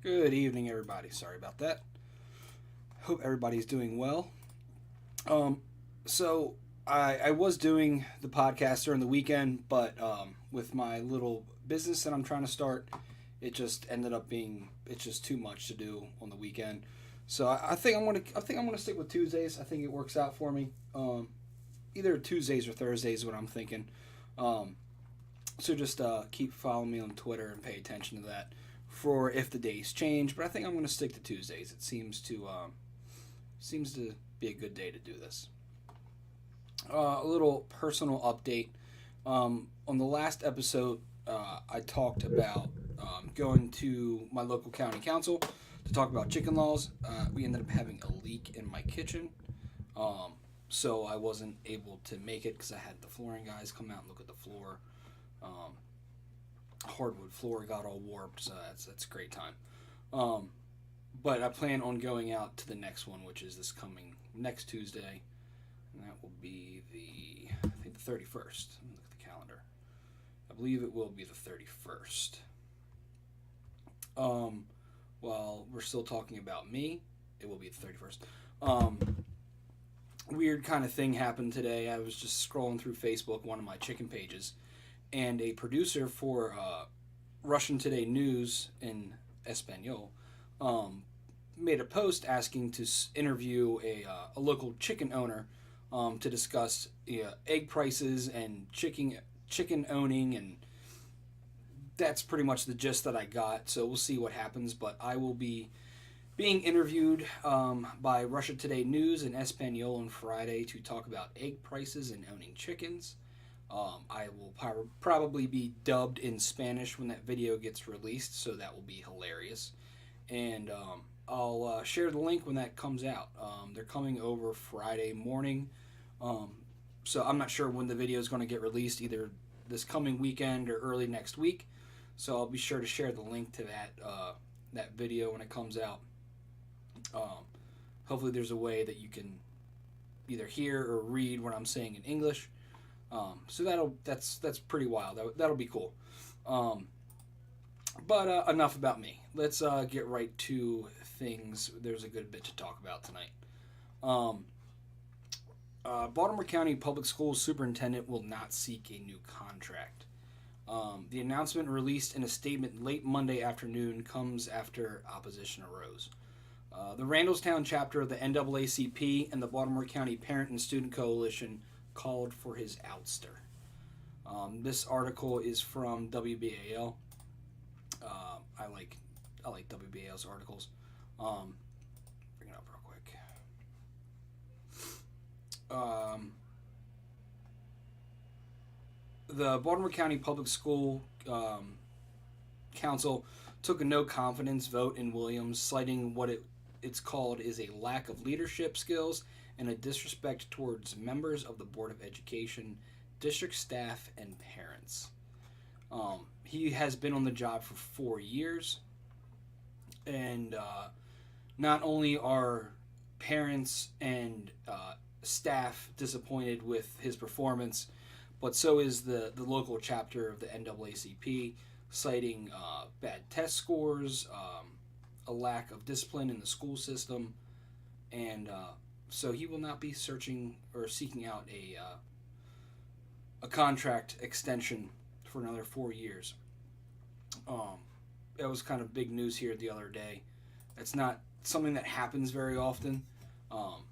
Good evening, everybody. Sorry about that. Hope everybody's doing well. Um, so I was doing the podcast during the weekend, but with my little business that I'm trying to start, it just ended up being it's just too much to do on the weekend. So I think I'm gonna stick with Tuesdays. I think it works out for me. Either Tuesdays or Thursdays is what I'm thinking. Um, so just keep following me on Twitter and pay attention to that for if the days change. But I think I'm going to stick to Tuesdays. It seems to be a good day to do this. A little personal update. On the last episode, I talked about going to my local county council to talk about chicken laws. We ended up having a leak in my kitchen. Um, so I wasn't able to make it because I had the flooring guys come out and look at the floor. Um, Hardwood floor got all warped, so that's a great time. Um, but I plan on going out to the next one, which is this coming next Tuesday, and that will be I think the 31st. Let me look at the calendar. I believe it will be the 31st. Um, while we're still talking about me, it will be the 31st. Weird kind of thing happened today. I was just scrolling through Facebook, one of my chicken pages, and a producer for Russian Today News in Espanol made a post asking to interview a local chicken owner to discuss egg prices and chicken owning, and that's pretty much the gist that I got. So we'll see what happens, but I will be being interviewed by Russia Today News in Espanol on Friday to talk about egg prices and owning chickens. I will probably be dubbed in Spanish when that video gets released, so that will be hilarious. And I'll share the link when that comes out. They're coming over Friday morning, um, so I'm not sure when the video is going to get released, either this coming weekend or early next week. So I'll be sure to share the link to that video when it comes out. Hopefully, there's a way that you can either hear or read what I'm saying in English. So that's pretty wild. That'll be cool. Um, but enough about me. Let's get right to things. There's a good bit to talk about tonight. Um, Baltimore County Public Schools Superintendent will not seek a new contract. The announcement, released in a statement late Monday afternoon, comes after opposition arose. The Randallstown chapter of the NAACP and the Baltimore County Parent and Student Coalition called for his ouster. This article is from WBAL. I like WBAL's articles. Bring it up real quick. The Baltimore County Public School Council took a no confidence vote in Williams, citing what it's called is a lack of leadership skills and a disrespect towards members of the Board of Education, district staff, and parents. He has been on the job for 4 years, and not only are parents and staff disappointed with his performance, but so is the local chapter of the NAACP, citing bad test scores, a lack of discipline in the school system, and so he will not be searching or seeking out a contract extension for another 4 years. That was kind of big news here the other day. It's not something that happens very often, um,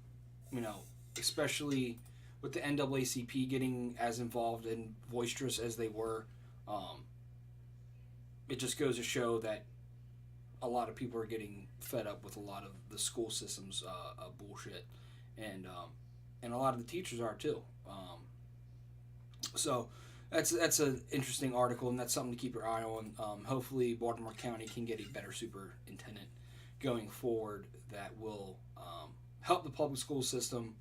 especially with the NAACP getting as involved and boisterous as they were. It just goes to show that a lot of people are getting fed up with a lot of the school system's bullshit, and a lot of the teachers are too. So that's an interesting article, and that's something to keep your eye on. Hopefully, Baltimore County can get a better superintendent going forward that will help the public school system,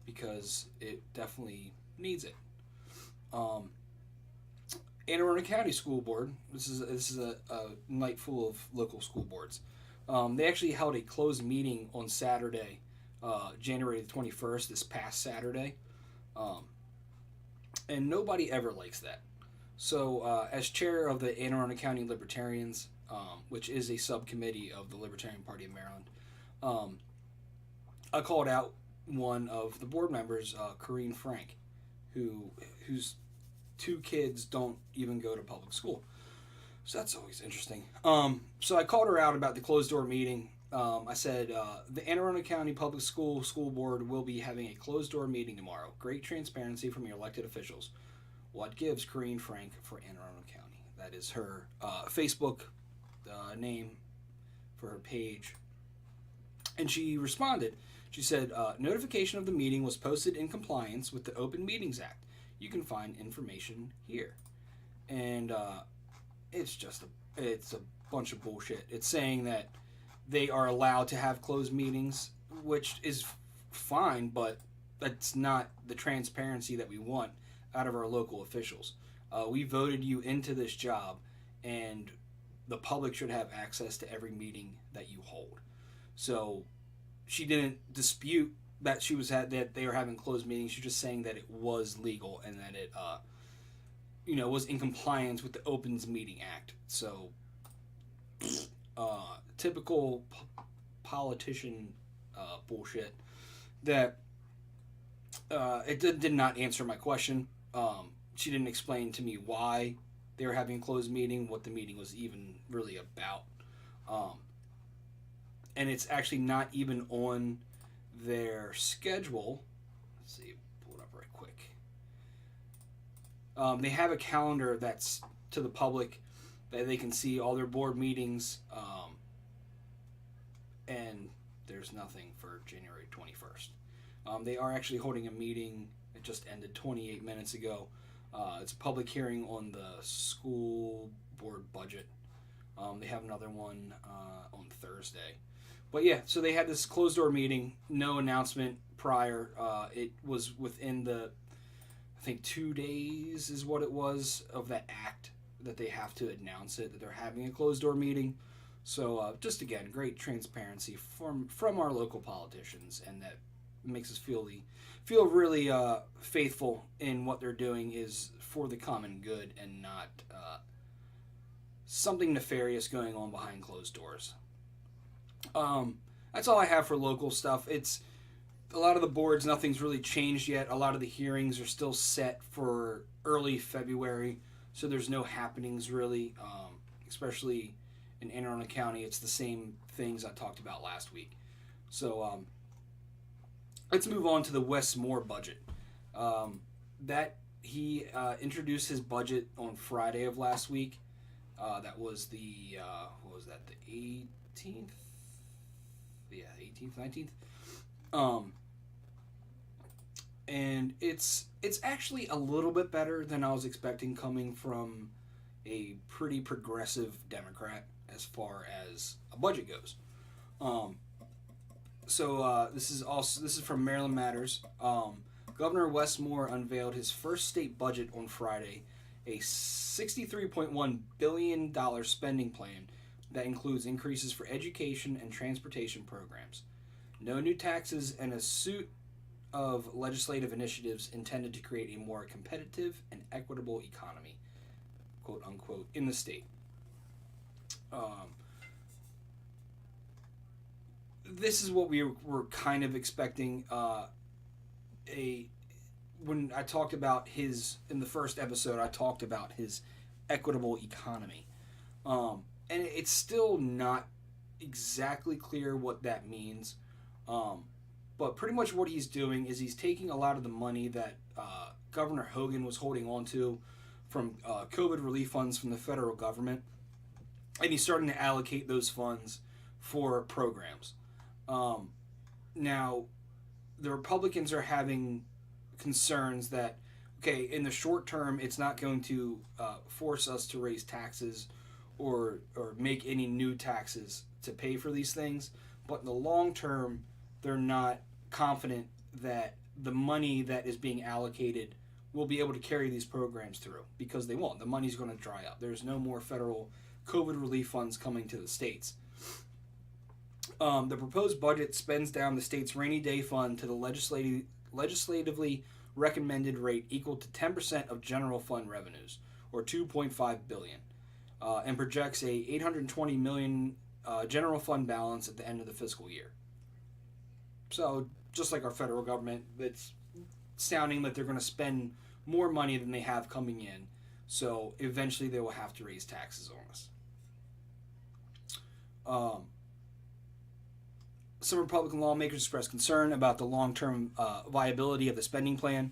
because it definitely needs it. Um, Anne Arundel County School Board. This is a night full of local school boards. They actually held a closed meeting on Saturday, January the 21st, this past Saturday. And nobody ever likes that. So, as chair of the Anne Arundel County Libertarians, which is a subcommittee of the Libertarian Party of Maryland. I called out one of the board members, Corrine Frank, whose two kids don't even go to public school. So that's always interesting. So I called her out about the closed door meeting. I said, the Anne Arundel County Public School Board will be having a closed door meeting tomorrow. Great transparency from your elected officials. What gives Corrine Frank for Anne Arundel County? That is her Facebook name for her page. And she responded. She said, notification of the meeting was posted in compliance with the Open Meetings Act. You can find information here. And it's a bunch of bullshit. It's saying that they are allowed to have closed meetings, which is fine, but that's not the transparency that we want out of our local officials. We voted you into this job, and the public should have access to every meeting that you hold. So she didn't dispute that that they were having closed meetings. She's just saying that it was legal and that it was in compliance with the Opens Meeting Act. So typical politician bullshit that it did not answer my question. She didn't explain to me why they were having a closed meeting, what the meeting was even really about. And it's actually not even on their schedule. Let's see, pull it up right quick. They have a calendar that's to the public that they can see all their board meetings, and there's nothing for January 21st. They are actually holding a meeting. It just ended 28 minutes ago. It's a public hearing on the school board budget. They have another one on Thursday. But yeah, so they had this closed door meeting, no announcement prior. It was within I think 2 days is what it was of that act that they have to announce it, that they're having a closed door meeting. So just again, great transparency from our local politicians, and that makes us feel really faithful in what they're doing is for the common good and not something nefarious going on behind closed doors. That's all I have for local stuff. It's a lot of the boards, nothing's really changed yet. A lot of the hearings are still set for early February, so there's no happenings really, especially in Anne Arundel County. It's the same things I talked about last week. So let's move on to the Wes Moore budget. That he introduced his budget on Friday of last week. That was the what was that? The 18th? Yeah, 18th, 19th. And it's actually a little bit better than I was expecting, coming from a pretty progressive Democrat as far as a budget goes. So this is from Maryland Matters. Governor Wes Moore unveiled his first state budget on Friday, a $63.1 billion spending plan that includes increases for education and transportation programs, no new taxes, and a suite of legislative initiatives intended to create a more competitive and equitable economy, quote unquote, in the state. This is what we were kind of expecting. When I talked about in the first episode, I talked about his equitable economy. And it's still not exactly clear what that means. But pretty much what he's doing is he's taking a lot of the money that Governor Hogan was holding on to from COVID relief funds from the federal government, and he's starting to allocate those funds for programs. Now, the Republicans are having concerns that, okay, in the short term, it's not going to force us to raise taxes or make any new taxes to pay for these things, but in the long term, they're not confident that the money that is being allocated will be able to carry these programs through, because they won't. The money's going to dry up. There's no more federal COVID relief funds coming to the states. The proposed budget spends down the state's rainy day fund to the legislatively recommended rate equal to 10% of general fund revenues, or $2.5 billion. and projects a $820 million general fund balance at the end of the fiscal year. So, just like our federal government, it's sounding like they're going to spend more money than they have coming in. So, eventually they will have to raise taxes on us. Some Republican lawmakers expressed concern about the long-term viability of the spending plan.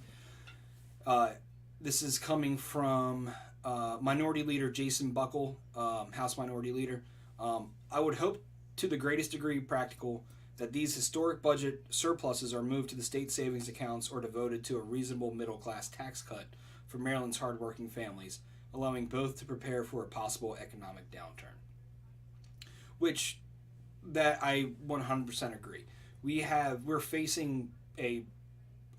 This is coming from Minority Leader Jason Buckle, House Minority Leader. I would hope to the greatest degree practical that these historic budget surpluses are moved to the state savings accounts or devoted to a reasonable middle-class tax cut for Maryland's hardworking families, allowing both to prepare for a possible economic downturn. Which, that I 100% agree. We're facing a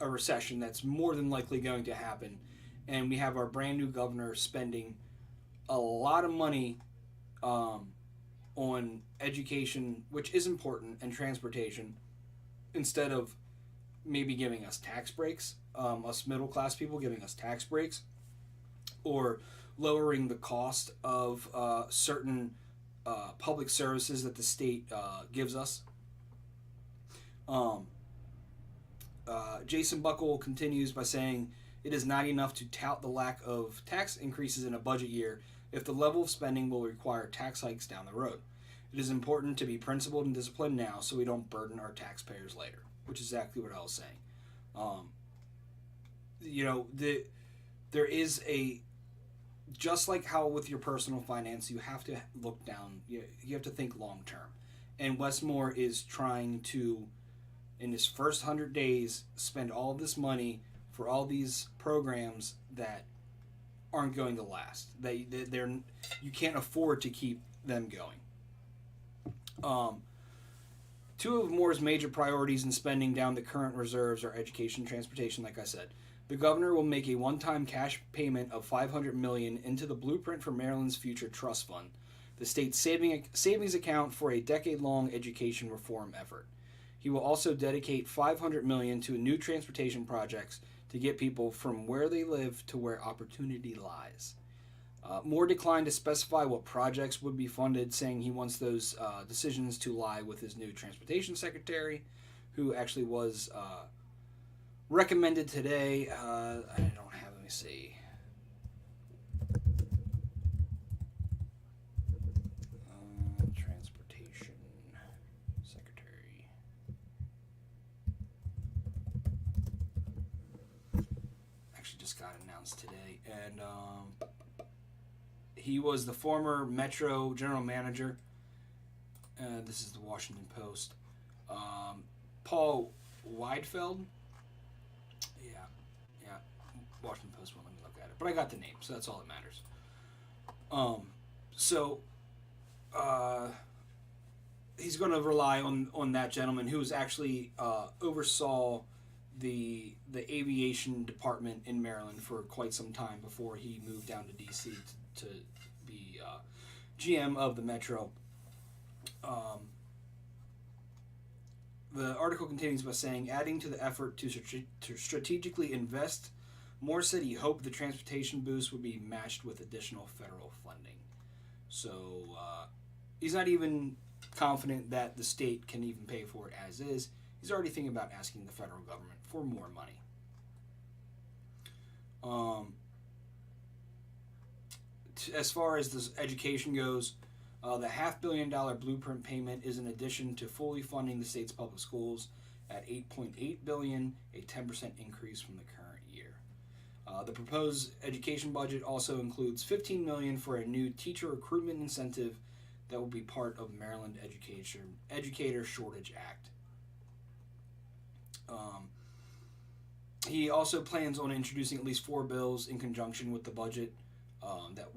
recession that's more than likely going to happen, and we have our brand new governor spending a lot of money on education, which is important, and transportation, instead of maybe giving us tax breaks, us middle class people giving us tax breaks, or lowering the cost of certain public services that the state gives us. Jason Buckle continues by saying, it is not enough to tout the lack of tax increases in a budget year if the level of spending will require tax hikes down the road. It is important to be principled and disciplined now so we don't burden our taxpayers later, which is exactly what I was saying. There is just like how with your personal finance, you have to look down, you have to think long term. And Wes Moore is trying to, in his first 100 days, spend all of this money for all these programs that aren't going to last. You can't afford to keep them going. Two of Moore's major priorities in spending down the current reserves are education and transportation, like I said. The governor will make a one-time cash payment of $500 million into the Blueprint for Maryland's Future Trust Fund, the state's savings account for a decade-long education reform effort. He will also dedicate $500 million to new transportation projects to get people from where they live to where opportunity lies. Moore declined to specify what projects would be funded, saying he wants those decisions to lie with his new transportation secretary, who actually was recommended today. I don't have, let me see. Transportation secretary. Actually just got announced today. And he was the former Metro general manager. This is the Washington Post. Paul Weidfeld. Yeah. Washington Post won't let me look at it. But I got the name, so that's all that matters. He's going to rely on that gentleman who was actually oversaw the aviation department in Maryland for quite some time before he moved down to D.C. to be GM of the Metro. The article continues by saying, adding to the effort to strategically invest, Moore said he hoped the transportation boost would be matched with additional federal funding. So he's not even confident that the state can even pay for it as is. He's already thinking about asking the federal government for more money. As far as this education goes, the $500 million Blueprint payment is in addition to fully funding the state's public schools at $8.8 billion, a 10% increase from the current year. The proposed education budget also includes $15 million for a new teacher recruitment incentive that will be part of Maryland Educator Shortage Act. He also plans on introducing at least 4 bills in conjunction with the budget that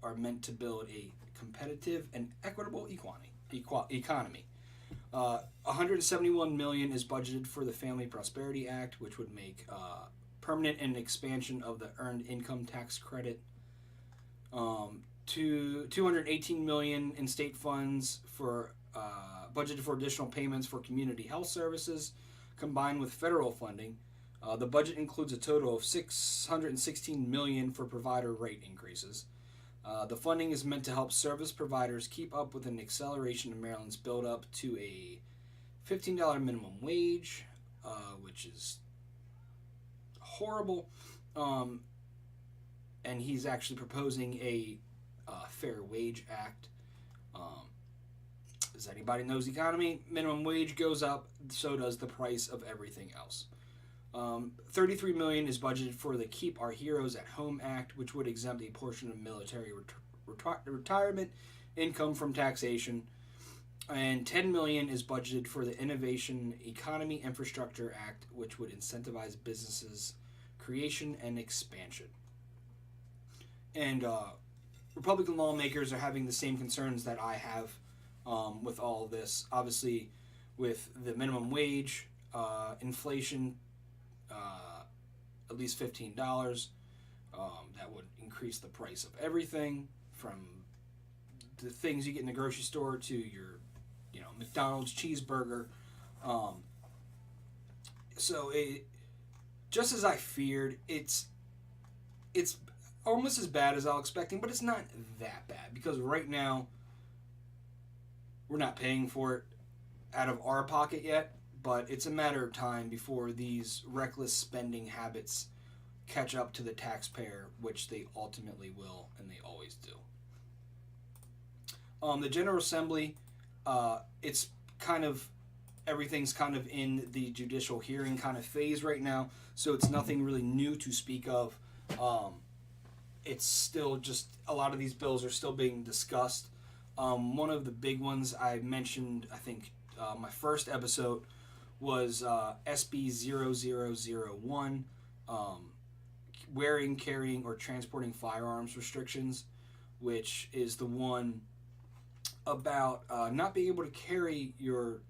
are meant to build a competitive and equitable economy. $171 million is budgeted for the Family Prosperity Act, which would make permanent an expansion of the Earned Income Tax Credit. To $218 million in state funds for budgeted for additional payments for community health services, combined with federal funding. The budget includes a total of $616 million for provider rate increases. The funding is meant to help service providers keep up with an acceleration in Maryland's build-up to a $15 minimum wage, which is horrible. And he's actually proposing a Fair Wage Act. As anybody knows the economy, minimum wage goes up, so does the price of everything else. $33 million is budgeted for the Keep Our Heroes at Home Act, which would exempt a portion of military retirement income from taxation. And $10 million is budgeted for the Innovation Economy Infrastructure Act, which would incentivize businesses' creation and expansion. And Republican lawmakers are having the same concerns that I have with all of this. Obviously, with the minimum wage, inflation, at least $15. That would increase the price of everything, from the things you get in the grocery store to your, McDonald's cheeseburger. So just as I feared, it's almost as bad as I was expecting, but it's not that bad, because right now we're not paying for it out of our pocket yet, but it's a matter of time before these reckless spending habits catch up to the taxpayer, which they ultimately will, and they always do. The General Assembly, everything's kind of in the judicial hearing kind of phase right now, so it's nothing really new to speak of. It's still just, a lot of these bills are still being discussed. One of the big ones I mentioned, I think, my first episode was SB 0001, wearing, carrying, or transporting firearms restrictions, which is the one about not being able to carry your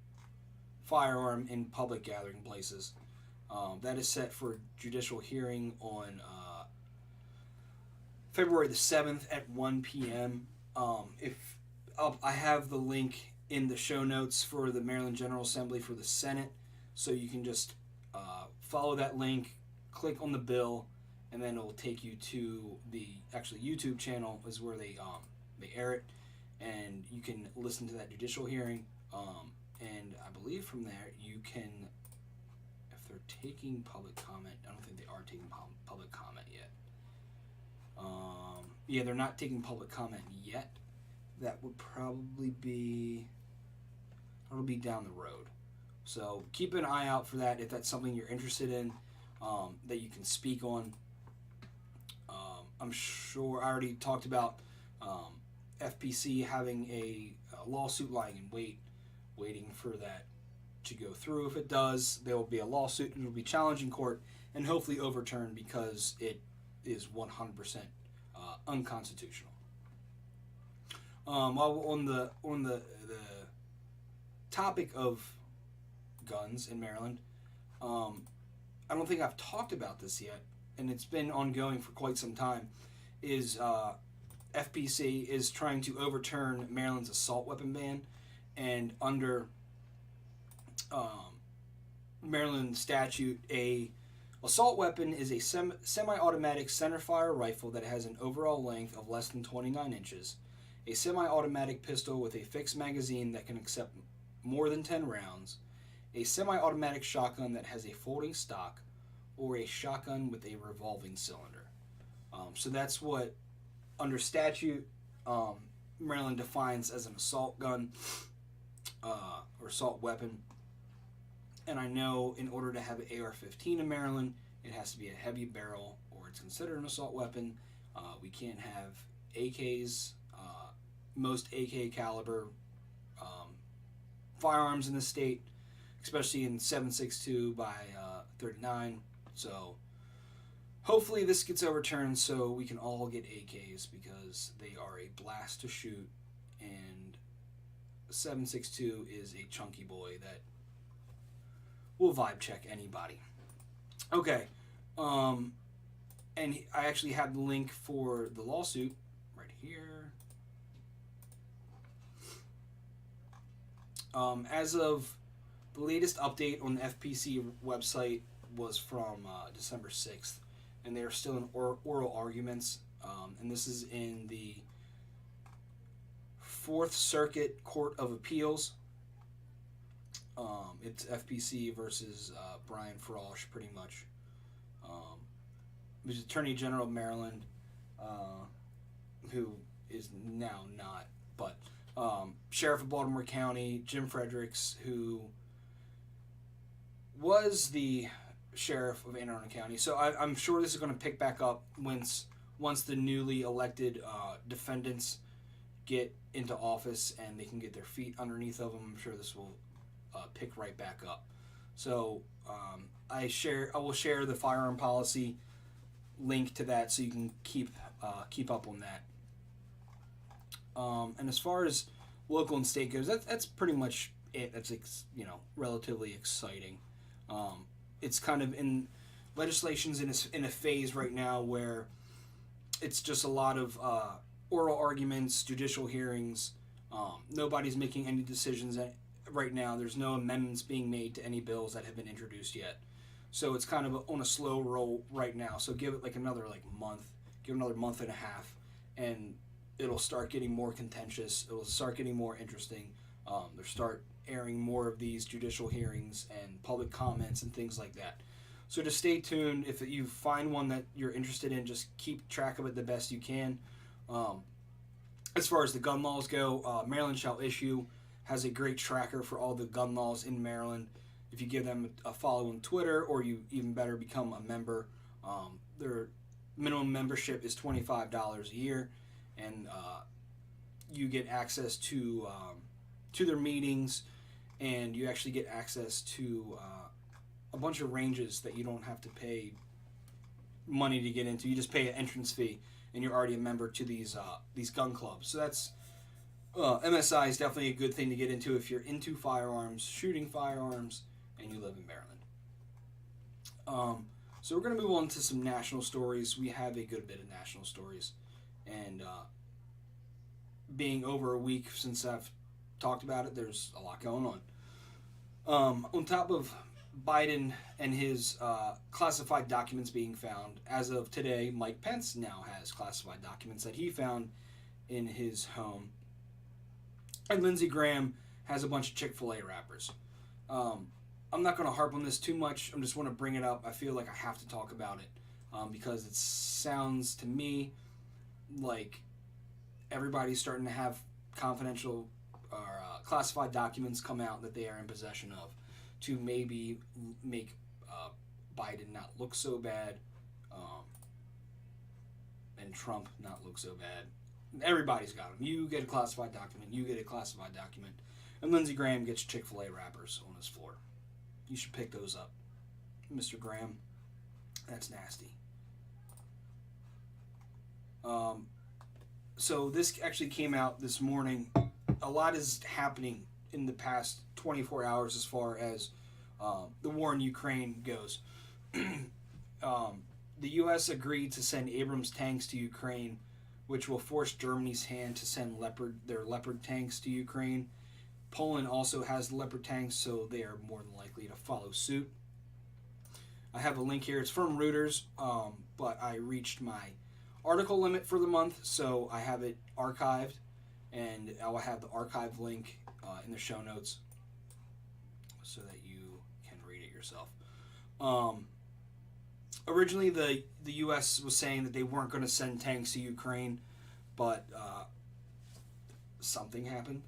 firearm in public gathering places. That is set for judicial hearing on February the 7th at 1 p.m. I have the link in the show notes for the Maryland General Assembly for the Senate, so you can just follow that link, click on the bill, and then it will take you to the actually YouTube channel is where they air it, and you can listen to that judicial hearing. And I believe from there you can, if they're taking public comment, I don't think they are taking public comment yet. Yeah, they're not taking public comment yet. That would probably be, it'll be down the road. So keep an eye out for that if that's something you're interested in, that you can speak on. I'm sure I already talked about FPC having a lawsuit lying in waiting for that to go through. If it does, there will be a lawsuit and it will be challenged in court and hopefully overturned, because it is 100% unconstitutional. While on the topic of guns in Maryland, I don't think I've talked about this yet, and it's been ongoing for quite some time, is FPC is trying to overturn Maryland's assault weapon ban, and under Maryland statute, a assault weapon is a semi-automatic centerfire rifle that has an overall length of less than 29 inches, a semi-automatic pistol with a fixed magazine that can accept more than 10 rounds, a semi-automatic shotgun that has a folding stock, or a shotgun with a revolving cylinder. So that's what, under statute, Maryland defines as an assault gun or assault weapon. And I know in order to have an AR-15 in Maryland, it has to be a heavy barrel, or it's considered an assault weapon. We can't have AKs, most AK caliber firearms in the state, especially in 7.62 by 39. So hopefully this gets overturned so we can all get AKs, because they are a blast to shoot, and 7.62 is a chunky boy that will vibe check anybody. Okay, and I actually have the link for the lawsuit right here. As of the latest update on the FPC website was from December 6th, and they are still in oral arguments. and this is in the Fourth Circuit Court of Appeals. It's FPC versus Brian Frosh, pretty much. Who's Attorney General of Maryland, who is now not, but Sheriff of Baltimore County, Jim Fredericks, who was the Sheriff of Anne Arundel County. So I'm sure this is going to pick back up once the newly elected defendants get into office and they can get their feet underneath of them. I'm sure this will pick right back up. So I will share the firearm policy link to that so you can keep up on that. And as far as local and state goes, that's pretty much it. That's relatively exciting. It's kind of in legislation's in a phase right now where it's just a lot of oral arguments, judicial hearings. Nobody's making any decisions right now. There's no amendments being made to any bills that have been introduced yet. So it's kind of on a slow roll right now. So give it another month, give it another month and a half, and it'll start getting more contentious. It'll start getting more interesting. They'll start airing more of these judicial hearings and public comments and things like that. So just stay tuned. If you find one that you're interested in, just keep track of it the best you can. As far as the gun laws go, Maryland Shall Issue has a great tracker for all the gun laws in Maryland. If you give them a follow on Twitter, or you even better become a member, their minimum membership is $25 a year, and you get access to their meetings, and you actually get access to a bunch of ranges that you don't have to pay money to get into. You just pay an entrance fee, and you're already a member to these gun clubs. So that's MSI is definitely a good thing to get into if you're into firearms, shooting firearms, and you live in Maryland. So we're going to move on to some national stories. We have a good bit of national stories, and being over a week since I've talked about it, there's a lot going on. On top of Biden and his classified documents being found, as of today, Mike Pence now has classified documents that he found in his home. And Lindsey Graham has a bunch of Chick-fil-A wrappers. I'm not going to harp on this too much. I just want to bring it up. I feel like I have to talk about it because it sounds to me like everybody's starting to have confidential or classified documents come out that they are in possession of to maybe make Biden not look so bad and Trump not look so bad. Everybody's got them. You get a classified document, you get a classified document, and Lindsey Graham gets Chick-fil-A wrappers on his floor. You should pick those up, Mr. Graham. That's nasty. So this actually came out this morning. A lot is happening in the past 24 hours as far as the war in Ukraine goes. The U.S. agreed to send Abrams Tanks to Ukraine, which will force Germany's hand to send their Leopard tanks to Ukraine. Poland also has Leopard tanks, so they are more than likely to follow suit. I have a link here. It's from Reuters, but I reached my article limit for the month, so I have it archived, and I will have the archive link in the show notes so that you can read it yourself. Originally, the U.S. was saying that they weren't going to send tanks to Ukraine, but something happened.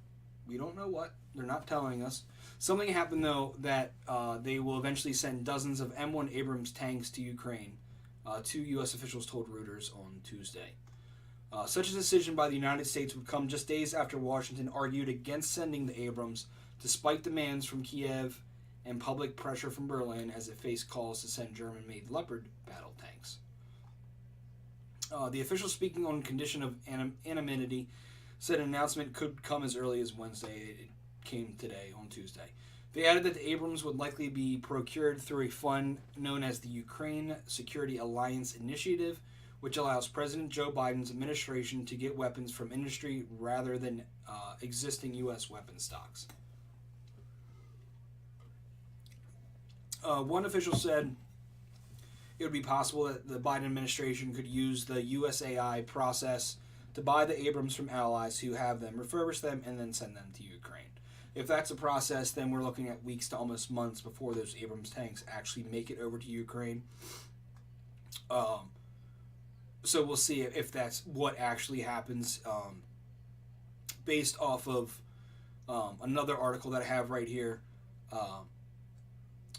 We don't know what. They're not telling us. Something happened, though, that they will eventually send dozens of M1 Abrams tanks to Ukraine, two U.S. officials told Reuters on Tuesday. Such a decision by the United States would come just days after Washington argued against sending the Abrams, despite demands from Kiev and public pressure from Berlin as it faced calls to send German-made Leopard battle tanks. The official, speaking on condition of anonymity, said an announcement could come as early as Wednesday. It came today, on Tuesday. They added that the Abrams would likely be procured through a fund known as the Ukraine Security Alliance Initiative, which allows President Joe Biden's administration to get weapons from industry rather than existing U.S. weapon stocks. One official said, it would be possible that the Biden administration could use the USAI process to buy the Abrams from allies who have them, refurbish them, and then send them to Ukraine. If that's a process, then we're looking at weeks to almost months before those Abrams tanks actually make it over to Ukraine. So we'll see if that's what actually happens. Based off of another article that I have right here,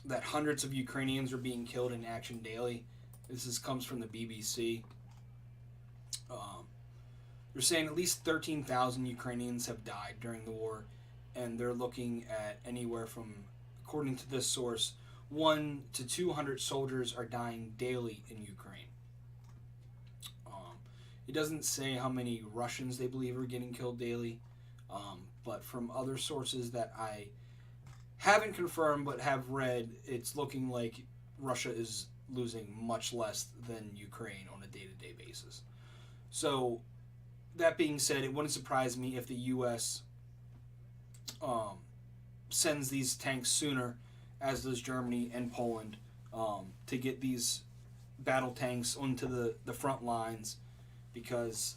that hundreds of Ukrainians are being killed in action daily. Comes from the BBC. They're saying at least 13,000 Ukrainians have died during the war, and they're looking at anywhere from, according to this source, 1 to 200 soldiers are dying daily in Ukraine. It doesn't say how many Russians they believe are getting killed daily, but from other sources that I haven't confirmed but have read, it's looking like Russia is losing much less than Ukraine on a day-to-day basis. So, that being said, it wouldn't surprise me if the U.S. Sends these tanks sooner, as does Germany and Poland, to get these battle tanks onto the front lines, because,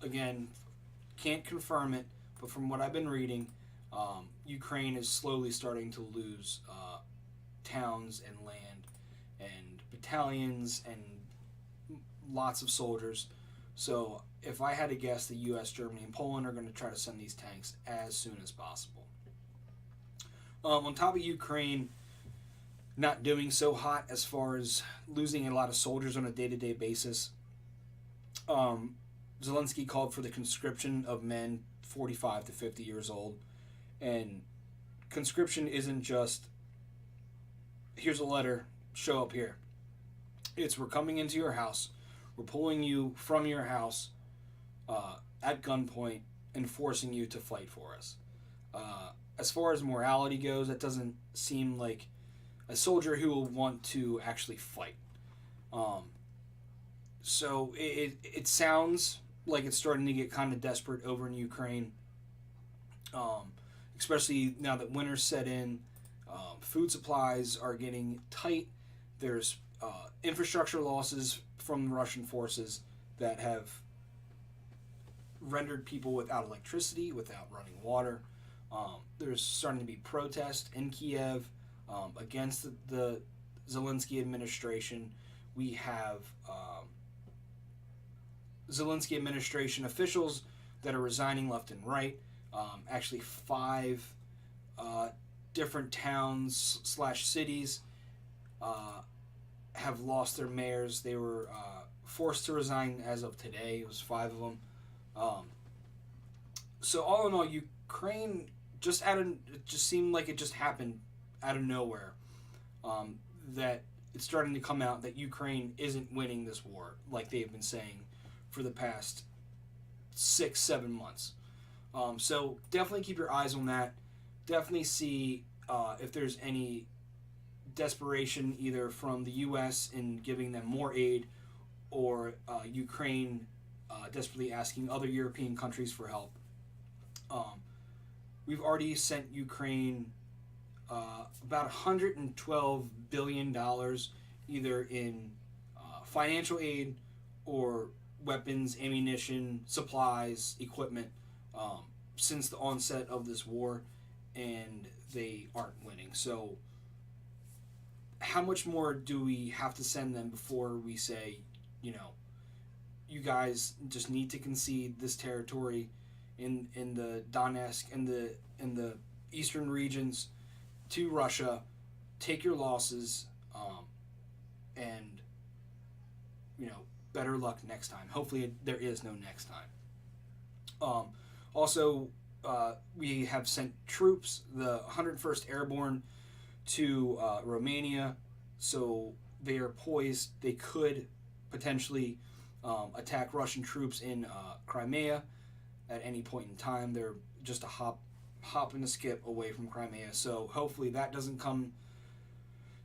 again, can't confirm it, but from what I've been reading, Ukraine is slowly starting to lose towns and land and battalions and lots of soldiers. So if I had to guess, the U.S., Germany, and Poland are going to try to send these tanks as soon as possible. On top of Ukraine not doing so hot as far as losing a lot of soldiers on a day-to-day basis, Zelensky called for the conscription of men 45 to 50 years old. And conscription isn't just, here's a letter, show up here. It's, we're coming into your house, we're pulling you from your house at gunpoint and forcing you to fight for us. As far as morality goes, that doesn't seem like a soldier who will want to actually fight. So it sounds like it's starting to get kind of desperate over in Ukraine, especially now that winter's set in. Food supplies are getting tight. There's infrastructure losses from the Russian forces that have rendered people without electricity, without running water. There's starting to be protests in Kiev against the Zelensky administration. We have Zelensky administration officials that are resigning left and right. Actually, 5 different towns / cities have lost their mayors. They were forced to resign as of today. It was 5 of them. So all in all, Ukraine it just seemed like it just happened out of nowhere. That it's starting to come out that Ukraine isn't winning this war, like they've been saying for the past 6-7 months. So definitely keep your eyes on that. Definitely see if there's any desperation either from the U.S. in giving them more aid, or Ukraine desperately asking other European countries for help. We've already sent Ukraine about $112 billion either in financial aid or weapons, ammunition, supplies, equipment since the onset of this war, and they aren't winning. So how much more do we have to send them before we say, you guys just need to concede this territory in the Donetsk and in the eastern regions to Russia, take your losses, and better luck next time. Hopefully there is no next time. Also, we have sent troops, the 101st Airborne, to Romania, so they are poised. They could potentially attack Russian troops in Crimea at any point in time. They're just a hop and a skip away from Crimea, so hopefully that doesn't come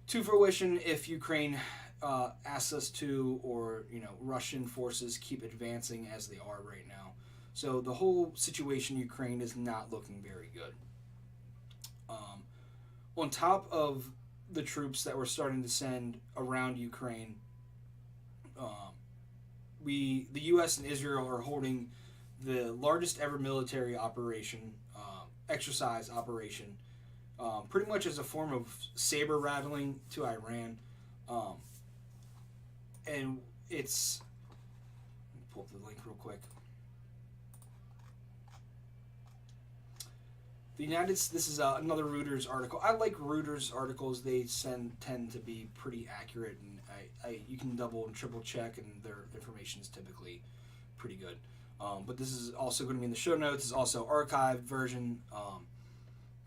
to fruition if Ukraine asks us to, or Russian forces keep advancing as they are right now. So the whole situation in Ukraine is not looking very good. On top of the troops that we're starting to send around Ukraine, the U.S. and Israel are holding the largest ever military operation, exercise operation, pretty much as a form of saber rattling to Iran. And it's, let me pull up the link real quick. This is another Reuters article. I like Reuters articles. They tend to be pretty accurate, and you can double and triple check, and their information is typically pretty good. But this is also going to be in the show notes. It's also archived version,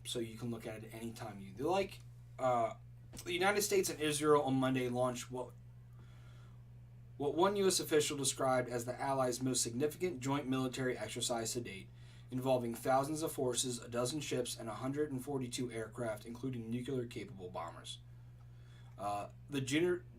so you can look at it anytime you like. The United States and Israel on Monday launched what one U.S. official described as the Allies' most significant joint military exercise to date, involving thousands of forces, a dozen ships, and 142 aircraft, including nuclear-capable bombers. The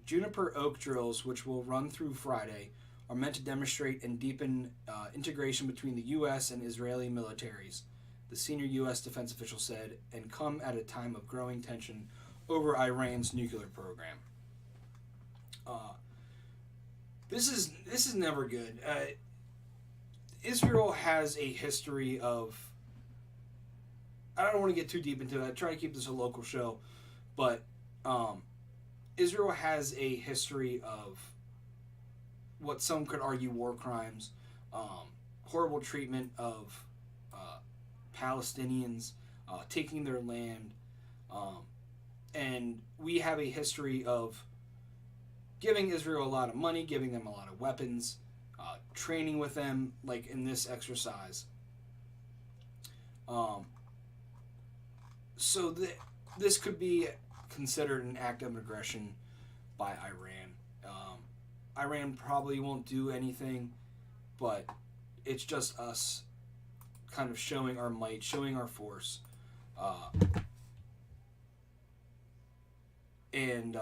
Juniper Oak drills, which will run through Friday, are meant to demonstrate and deepen integration between the U.S. and Israeli militaries, the senior U.S. defense official said, and come at a time of growing tension over Iran's nuclear program. This is never good. Israel has a history of, I don't want to get too deep into it. I try to keep this a local show, but Israel has a history of what some could argue war crimes, horrible treatment of Palestinians, taking their land, and we have a history of giving Israel a lot of money, giving them a lot of weapons, training with them, like in this exercise. So this could be considered an act of aggression by Iran. Iran probably won't do anything, but it's just us kind of showing our might, showing our force, and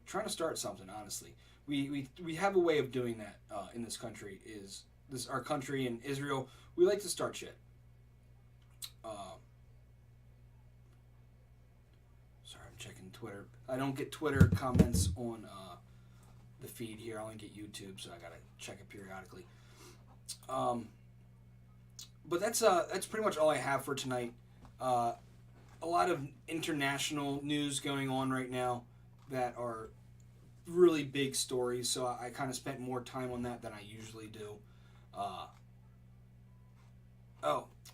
trying to start something, honestly. We have a way of doing that in this country. Is this our country in Israel? We like to start shit. Sorry, I'm checking Twitter. I don't get Twitter comments on the feed here. I only get YouTube, so I gotta check it periodically. But that's pretty much all I have for tonight. A lot of international news going on right now that are really big stories, so I kind of spent more time on that than I usually do.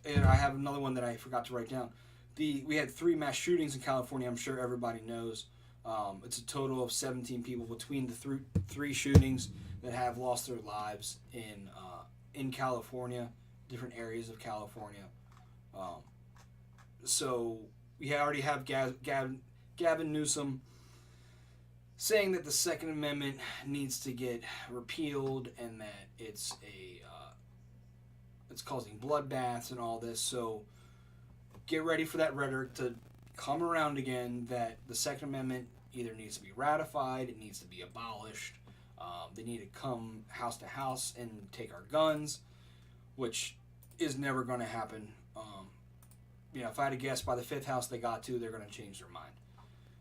And I have another one that I forgot to write down. We had 3 mass shootings in California. I'm sure everybody knows. It's a total of 17 people between the 3 shootings that have lost their lives in California, different areas of California. So we already have Gavin Newsom saying that the Second Amendment needs to get repealed and that it's causing bloodbaths and all this. So get ready for that rhetoric to come around again, that the Second Amendment either needs to be ratified, it needs to be abolished. They need to come house to house and take our guns, which is never going to happen. If I had to guess, by the 5th house they got to, they're going to change their mind.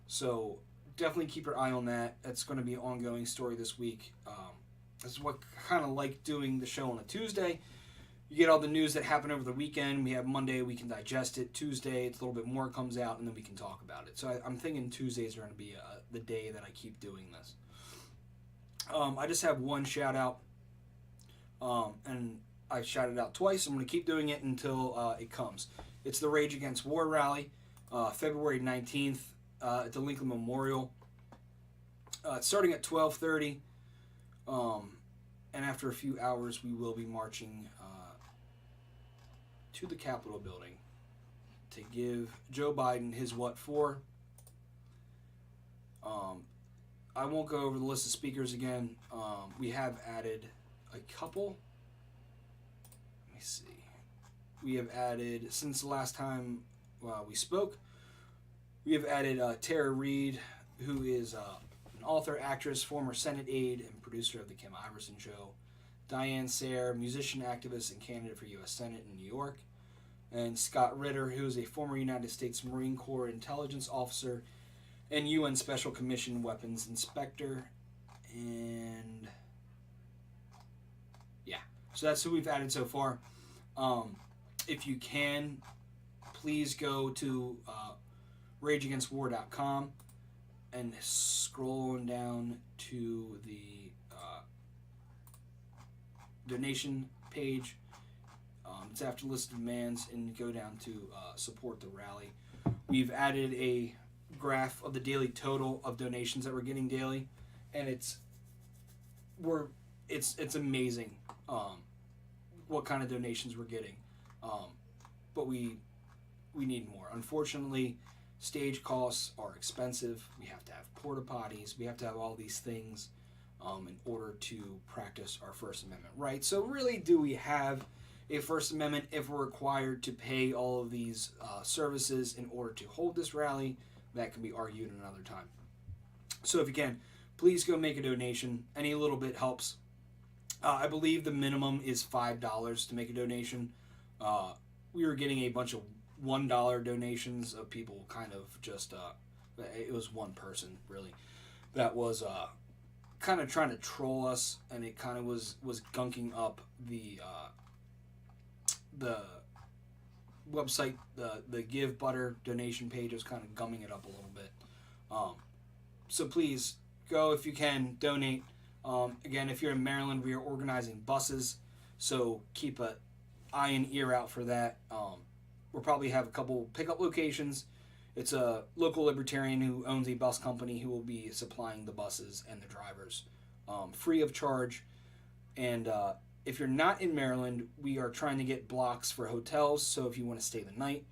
So definitely keep your eye on that. That's going to be an ongoing story this week. This is what kind of like doing the show on a Tuesday. You get all the news that happened over the weekend. We have Monday, we can digest it. Tuesday, it's a little bit more comes out, and then we can talk about it. So I'm thinking Tuesdays are going to be the day that I keep doing this. I just have one shout out, and I shouted out twice. I'm going to keep doing it until it comes. It's the Rage Against War rally, February 19th at the Lincoln Memorial. It's starting at 12:30, and after a few hours, we will be marching to the Capitol building to give Joe Biden his what for. I won't go over the list of speakers again. We have added a couple. Let me see. We have added, since the last time we spoke, we have added Tara Reid, who is an author, actress, former Senate aide, and producer of The Kim Iverson Show. Diane Sayre, musician, activist, and candidate for U.S. Senate in New York. And Scott Ritter, who is a former United States Marine Corps intelligence officer and UN Special Commission weapons inspector. And yeah, so that's who we've added so far. If you can, please go to rageagainstwar.com and scroll on down to the donation page. It's after listed demands, and go down to support the rally. We've added a graph of the daily total of donations that we're getting daily, and it's amazing what kind of donations we're getting. But we need more. Unfortunately, stage costs are expensive. We have to have porta potties. We have to have all these things in order to practice our First Amendment rights. So really, do we have a First Amendment if we're required to pay all of these services in order to hold this rally? That can be argued another time. So if you can, please go make a donation. Any little bit helps. I believe the minimum is $5 to make a donation. We were getting a bunch of $1 donations of people kind of just, it was one person really, that was kind of trying to troll us, and it kind of was gunking up the website, the Give Butter donation page was kind of gumming it up a little bit. So please go if you can, donate. Again, if you're in Maryland, we are organizing buses, so keep an eye and ear out for that. We'll probably have a couple pickup locations. It's a local libertarian who owns a bus company who will be supplying the buses and the drivers free of charge. And if you're not in Maryland, we are trying to get blocks for hotels. So if you want to stay the night,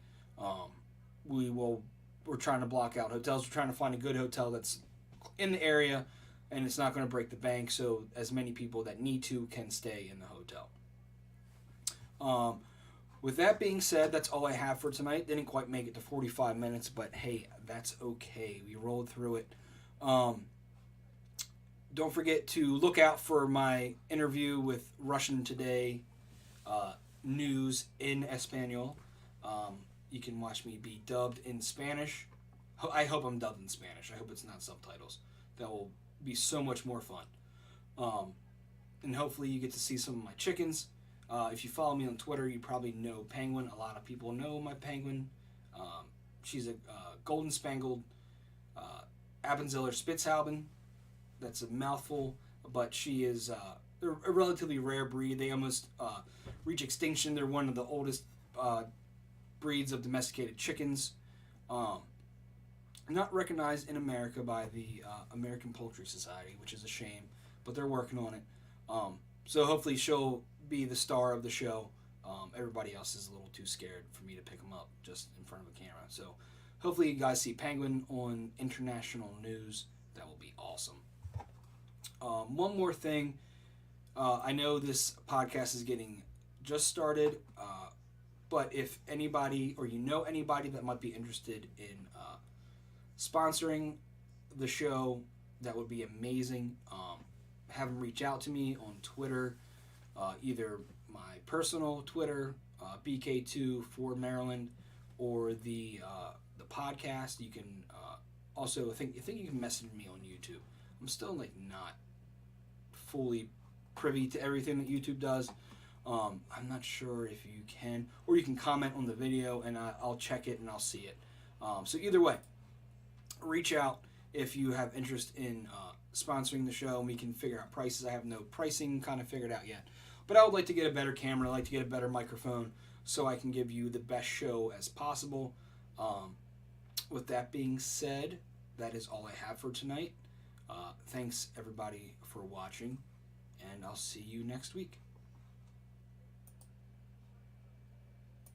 we're trying to block out hotels. We're trying to find a good hotel that's in the area and it's not going to break the bank, so as many people that need to can stay in the hotel. With that being said, that's all I have for tonight. Didn't quite make it to 45 minutes, but hey, that's okay. We rolled through it. Don't forget to look out for my interview with Russian Today News in Espanol. You can watch me be dubbed in Spanish. I hope I'm dubbed in Spanish. I hope it's not subtitles. That will be so much more fun. And hopefully you get to see some of my chickens. If you follow me on Twitter, you probably know Penguin. A lot of people know my Penguin. She's a golden spangled Appenzeller Spitzhauben. That's a mouthful, but she is they're a relatively rare breed. They almost reach extinction. They're one of the oldest breeds of domesticated chickens. Not recognized in America by the American Poultry Society, which is a shame, but they're working on it. So hopefully she'll be the star of the show. Everybody else is a little too scared for me to pick them up just in front of a camera. So hopefully you guys see Penguin on international news. That will be awesome. One more thing. I know this podcast is getting just started, but if anybody or you know anybody that might be interested in sponsoring the show, that would be amazing. Have them reach out to me on Twitter, either my personal Twitter, BK2 for Maryland, or the podcast. You can also I think you can message me on YouTube. I'm still not fully privy to everything that YouTube does. I'm not sure if you can, or you can comment on the video and I'll check it and I'll see it. So either way, reach out if you have interest in sponsoring the show, and we can figure out prices. I have no pricing kind of figured out yet, but I would like to get a better camera. I'd like to get a better microphone so I can give you the best show as possible. With that being said, that is all I have for tonight. Thanks everybody for watching, and I'll see you next week.